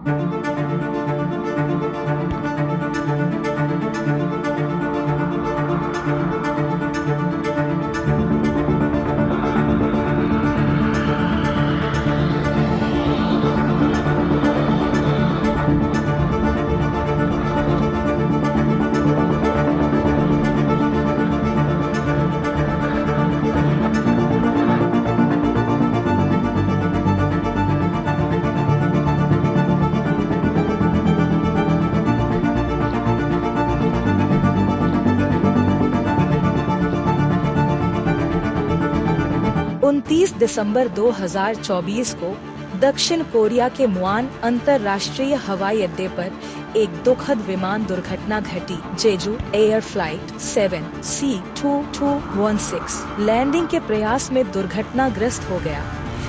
29 दिसंबर 2024 को दक्षिण कोरिया के मुआन अंतर्राष्ट्रीय हवाई अड्डे पर एक दुखद विमान दुर्घटना घटी। जेजू एयर फ्लाइट 7C2216 लैंडिंग के प्रयास में दुर्घटनाग्रस्त हो गया,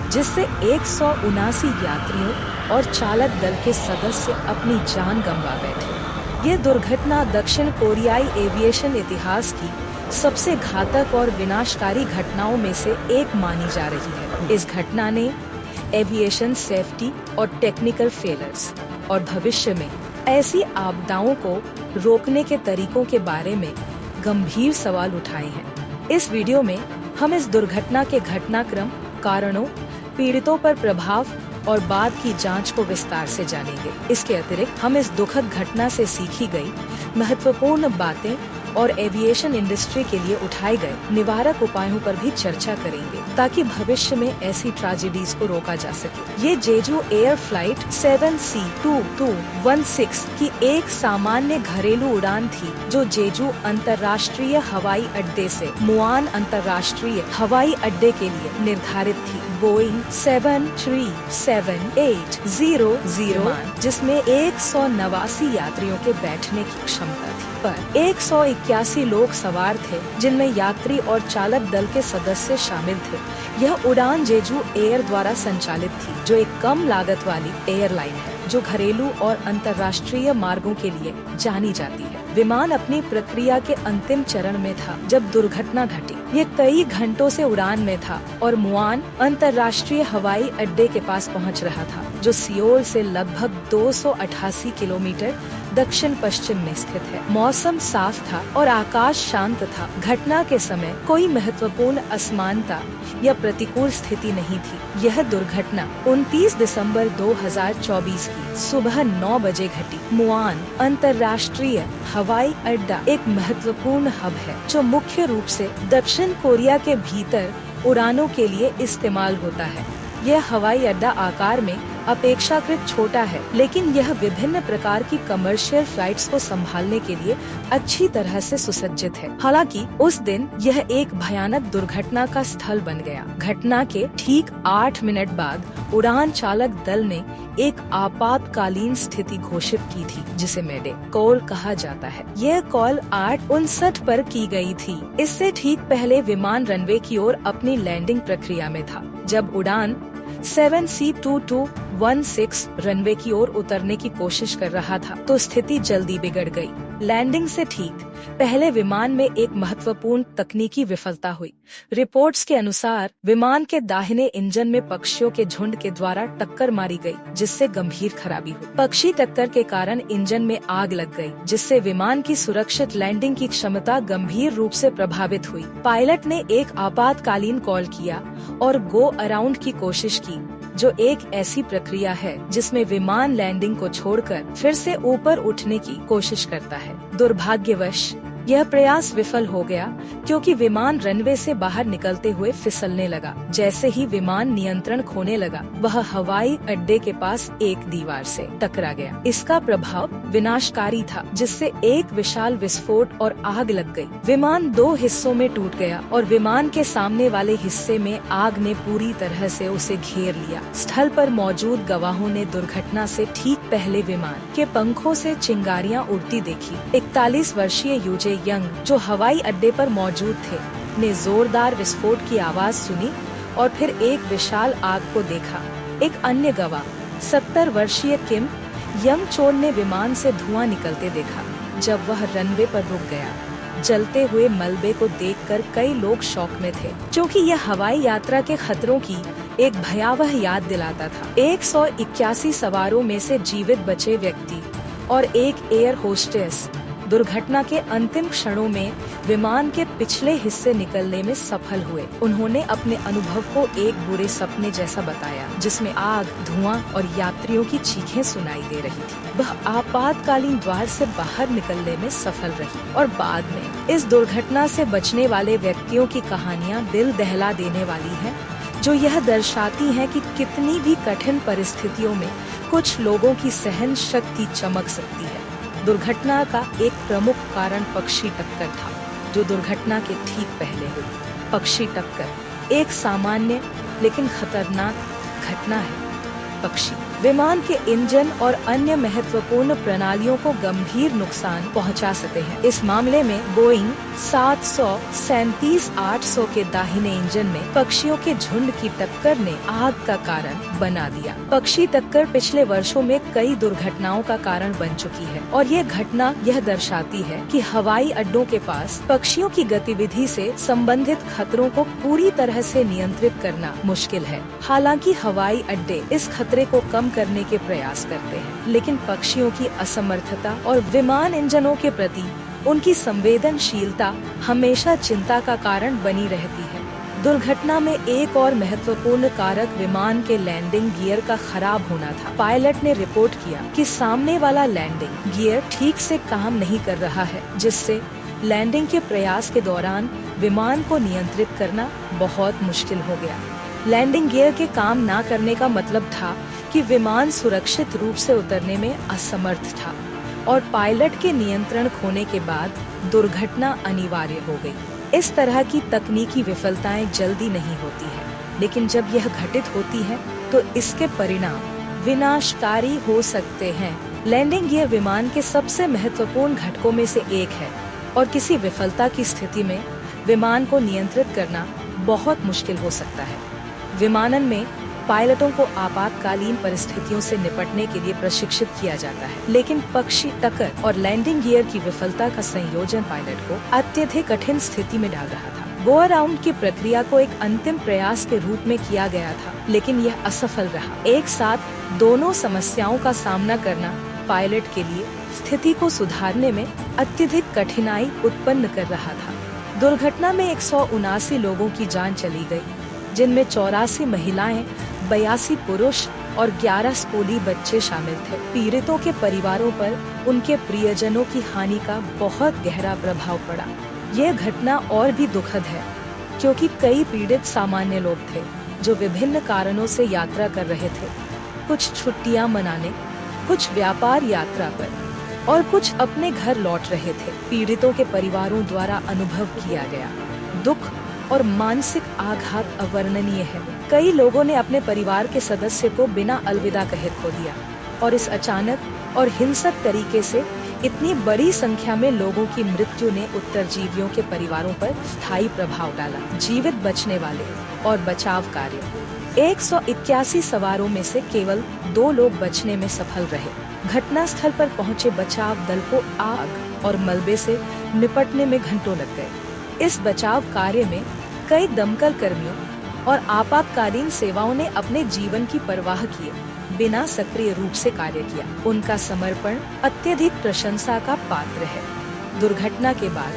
जिससे 179 यात्रियों और चालक दल के सदस्य अपनी जान गंवा बैठे। ये दुर्घटना दक्षिण कोरियाई एविएशन इतिहास की सबसे घातक और विनाशकारी घटनाओं में से एक मानी जा रही है। इस घटना ने एविएशन सेफ्टी और टेक्निकल फेलियर्स और भविष्य में ऐसी आपदाओं को रोकने के तरीकों के बारे में गंभीर सवाल उठाए हैं। इस वीडियो में हम इस दुर्घटना के घटनाक्रम, कारणों, पीड़ितों पर प्रभाव और बाद की जांच को विस्तार से जानेंगे। इसके अतिरिक्त हम इस दुखद घटना से सीखी गई महत्वपूर्ण बातें और एविएशन इंडस्ट्री के लिए उठाए गए निवारक उपायों पर भी चर्चा करेंगे, ताकि भविष्य में ऐसी ट्रेजेडीज को रोका जा सके। ये जेजू एयर फ्लाइट 7C2216 की एक सामान्य घरेलू उड़ान थी, जो जेजू अंतर्राष्ट्रीय हवाई अड्डे से मुआन अंतर्राष्ट्रीय हवाई अड्डे के लिए निर्धारित थी। बोइंग 737-800 जिसमें 189 यात्रियों के बैठने की क्षमता थी, पर 181 लोग सवार थे, जिनमें यात्री और चालक दल के सदस्य शामिल थे। यह उड़ान जेजू एयर द्वारा संचालित थी, जो एक कम लागत वाली एयरलाइन है, जो घरेलू और अंतर्राष्ट्रीय मार्गों के लिए जानी जाती है। विमान अपनी प्रक्रिया के अंतिम चरण में था जब दुर्घटना घटी। ये कई घंटों से उड़ान में था और मुआन अंतर्राष्ट्रीय हवाई अड्डे के पास पहुंच रहा था, जो सियोल से लगभग 288 किलोमीटर दक्षिण पश्चिम में स्थित है। मौसम साफ था और आकाश शांत था। घटना के समय कोई महत्वपूर्ण असमानता या प्रतिकूल स्थिति नहीं थी। यह दुर्घटना 29 दिसंबर 2024 की सुबह 9 बजे घटी। मुआन अंतर्राष्ट्रीय हवाई अड्डा एक महत्वपूर्ण हब है, जो मुख्य रूप से दक्षिण कोरिया के भीतर उड़ानों के लिए इस्तेमाल होता है। यह हवाई अड्डा आकार में अपेक्षाकृत छोटा है, लेकिन यह विभिन्न प्रकार की कमर्शियल फ्लाइट्स को संभालने के लिए अच्छी तरह से सुसज्जित है। हालांकि उस दिन यह एक भयानक दुर्घटना का स्थल बन गया। घटना के ठीक 8 मिनट बाद उड़ान चालक दल ने एक आपातकालीन स्थिति घोषित की थी, जिसे मेडे कॉल कहा जाता है। यह कॉल 8:59 पर की गई थी। इससे ठीक पहले विमान रनवे की ओर अपनी लैंडिंग प्रक्रिया में था। जब उड़ान 7C2216 रनवे की ओर उतरने की कोशिश कर रहा था, तो स्थिति जल्दी बिगड़ गई। लैंडिंग से ठीक पहले विमान में एक महत्वपूर्ण तकनीकी विफलता हुई। रिपोर्ट्स के अनुसार विमान के दाहिने इंजन में पक्षियों के झुंड के द्वारा टक्कर मारी गई, जिससे गंभीर खराबी हुई। पक्षी टक्कर के कारण इंजन में आग लग गई, जिससे विमान की सुरक्षित लैंडिंग की क्षमता गंभीर रूप से प्रभावित हुई। पायलट ने एक आपातकालीन कॉल किया और गो अराउंड की कोशिश की, जो एक ऐसी प्रक्रिया है जिसमें विमान लैंडिंग को छोड़कर फिर से ऊपर उठने की कोशिश करता है। दुर्भाग्यवश यह प्रयास विफल हो गया, क्योंकि विमान रनवे से बाहर निकलते हुए फिसलने लगा। जैसे ही विमान नियंत्रण खोने लगा, वह हवाई अड्डे के पास एक दीवार से टकरा गया। इसका प्रभाव विनाशकारी था, जिससे एक विशाल विस्फोट और आग लग गई। विमान 2 हिस्सों में टूट गया और विमान के सामने वाले हिस्से में आग ने पूरी तरह से उसे घेर लिया। स्थल पर मौजूद गवाहों ने दुर्घटना से ठीक पहले विमान के पंखों से चिंगारियां उड़ती देखी। 41 वर्षीय यूजे यंग, जो हवाई अड्डे पर मौजूद थे, ने जोरदार विस्फोट की आवाज सुनी और फिर एक विशाल आग को देखा। एक अन्य गवाह 70 वर्षीय किम यंग चोल ने विमान से धुआं निकलते देखा जब वह रनवे पर रुक गया। जलते हुए मलबे को देखकर कई लोग शॉक में थे, क्योंकि यह हवाई यात्रा के खतरों की एक भयावह याद दिलाता था। 181 सवारों में से जीवित बचे व्यक्ति और एक एयर होस्टेस दुर्घटना के अंतिम क्षणों में विमान के पिछले हिस्से निकलने में सफल हुए। उन्होंने अपने अनुभव को एक बुरे सपने जैसा बताया, जिसमें आग, धुआं और यात्रियों की चीखें सुनाई दे रही थी। वह आपातकालीन द्वार से बाहर निकलने में सफल रही और बाद में इस दुर्घटना से बचने वाले व्यक्तियों की कहानियाँ दिल दहला देने वाली है, जो यह दर्शाती है कि कितनी भी कठिन परिस्थितियों में कुछ लोगों की सहन शक्ति चमक सकती है। दुर्घटना का एक प्रमुख कारण पक्षी टक्कर था, जो दुर्घटना के ठीक पहले हुई। पक्षी टक्कर एक सामान्य लेकिन खतरनाक घटना है। पक्षी विमान के इंजन और अन्य महत्वपूर्ण प्रणालियों को गंभीर नुकसान पहुंचा सकते हैं। इस मामले में बोइंग 737-800 के दाहिने इंजन में पक्षियों के झुंड की टक्कर ने आग का कारण बना दिया। पक्षी टक्कर पिछले वर्षों में कई दुर्घटनाओं का कारण बन चुकी है और ये घटना यह दर्शाती है कि हवाई अड्डों के पास पक्षियों की गतिविधि से संबंधित खतरों को पूरी तरह से नियंत्रित करना मुश्किल है। हालांकि हवाई अड्डे इस खतरे को कम करने के प्रयास करते हैं, लेकिन पक्षियों की असमर्थता और विमान इंजनों के प्रति उनकी संवेदनशीलता हमेशा चिंता का कारण बनी रहती है। दुर्घटना में एक और महत्वपूर्ण कारक विमान के लैंडिंग गियर का खराब होना था। पायलट ने रिपोर्ट किया कि सामने वाला लैंडिंग गियर ठीक से काम नहीं कर रहा है, जिससे लैंडिंग के प्रयास के दौरान विमान को नियंत्रित करना बहुत मुश्किल हो गया। लैंडिंग गियर के काम न करने का मतलब था कि विमान सुरक्षित रूप से उतरने में असमर्थ था और पायलट के नियंत्रण खोने के बाद दुर्घटना अनिवार्य हो गई। इस तरह की तकनीकी विफलताएं जल्दी नहीं होती है, लेकिन जब यह घटित होती है तो इसके परिणाम विनाशकारी हो सकते हैं। लैंडिंग गियर विमान के सबसे महत्वपूर्ण घटकों में से एक है और किसी विफलता की स्थिति में विमान को नियंत्रित करना बहुत मुश्किल हो सकता है। विमानन में पायलटों को आपातकालीन परिस्थितियों से निपटने के लिए प्रशिक्षित किया जाता है, लेकिन पक्षी टक्कर और लैंडिंग गियर की विफलता का संयोजन पायलट को अत्यधिक कठिन स्थिति में डाल रहा था। गो अराउंड की प्रक्रिया को एक अंतिम प्रयास के रूप में किया गया था, लेकिन यह असफल रहा। एक साथ दोनों समस्याओं का सामना करना पायलट के लिए स्थिति को सुधारने में अत्यधिक कठिनाई उत्पन्न कर रहा था। दुर्घटना में 179 लोगों की जान चली गई, जिनमें 84 महिलाएं, 82 पुरुष और 11 स्कूली बच्चे शामिल थे। पीड़ितों के परिवारों पर उनके प्रियजनों की हानि का बहुत गहरा प्रभाव पड़ा। यह घटना और भी दुखद है, क्योंकि कई पीड़ित सामान्य लोग थे जो विभिन्न कारणों से यात्रा कर रहे थे। कुछ छुट्टियां मनाने, कुछ व्यापार यात्रा पर और कुछ अपने घर लौट रहे थे। पीड़ितों के परिवारों द्वारा अनुभव किया गया दुख और मानसिक आघात अवर्णनीय है। कई लोगों ने अपने परिवार के सदस्य को बिना अलविदा कहे खो दिया और इस अचानक और हिंसक तरीके से इतनी बड़ी संख्या में लोगों की मृत्यु ने उत्तरजीवियों के परिवारों पर स्थायी प्रभाव डाला। जीवित बचने वाले और बचाव कार्य 181 सवारों में से केवल 2 लोग बचने में सफल रहे। घटना स्थल पर पहुंचे बचाव दल को आग और मलबे से निपटने में घंटों लग गए। इस बचाव कार्य में कई दमकल कर्मियों और आपातकालीन सेवाओं ने अपने जीवन की परवाह किए बिना सक्रिय रूप से कार्य किया। उनका समर्पण अत्यधिक प्रशंसा का पात्र है। दुर्घटना के बाद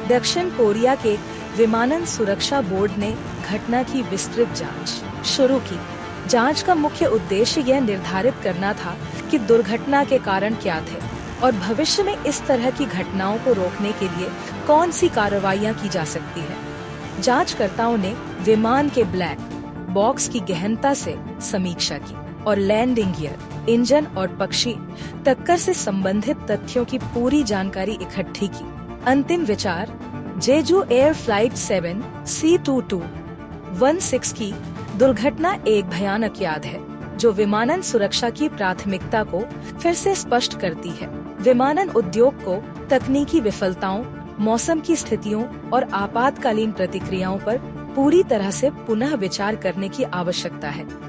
दक्षिण कोरिया के विमानन सुरक्षा बोर्ड ने घटना की विस्तृत जांच शुरू की। जांच का मुख्य उद्देश्य यह निर्धारित करना था कि दुर्घटना के कारण क्या थे और भविष्य में इस तरह की घटनाओं को रोकने के लिए कौन सी कार्रवाइयां की जा सकती है। जांचकर्ताओं ने विमान के ब्लैक बॉक्स की गहनता से समीक्षा की और लैंडिंग गियर, इंजन और पक्षी टक्कर से संबंधित तथ्यों की पूरी जानकारी इकट्ठी की। अंतिम विचार जेजू एयर फ्लाइट 7 C2216 की दुर्घटना एक भयानक याद है, जो विमानन सुरक्षा की प्राथमिकता को फिर से स्पष्ट करती है। विमानन उद्योग को तकनीकी विफलताओं, मौसम की स्थितियों और आपातकालीन प्रतिक्रियाओं पर पूरी तरह से पुनः विचार करने की आवश्यकता है।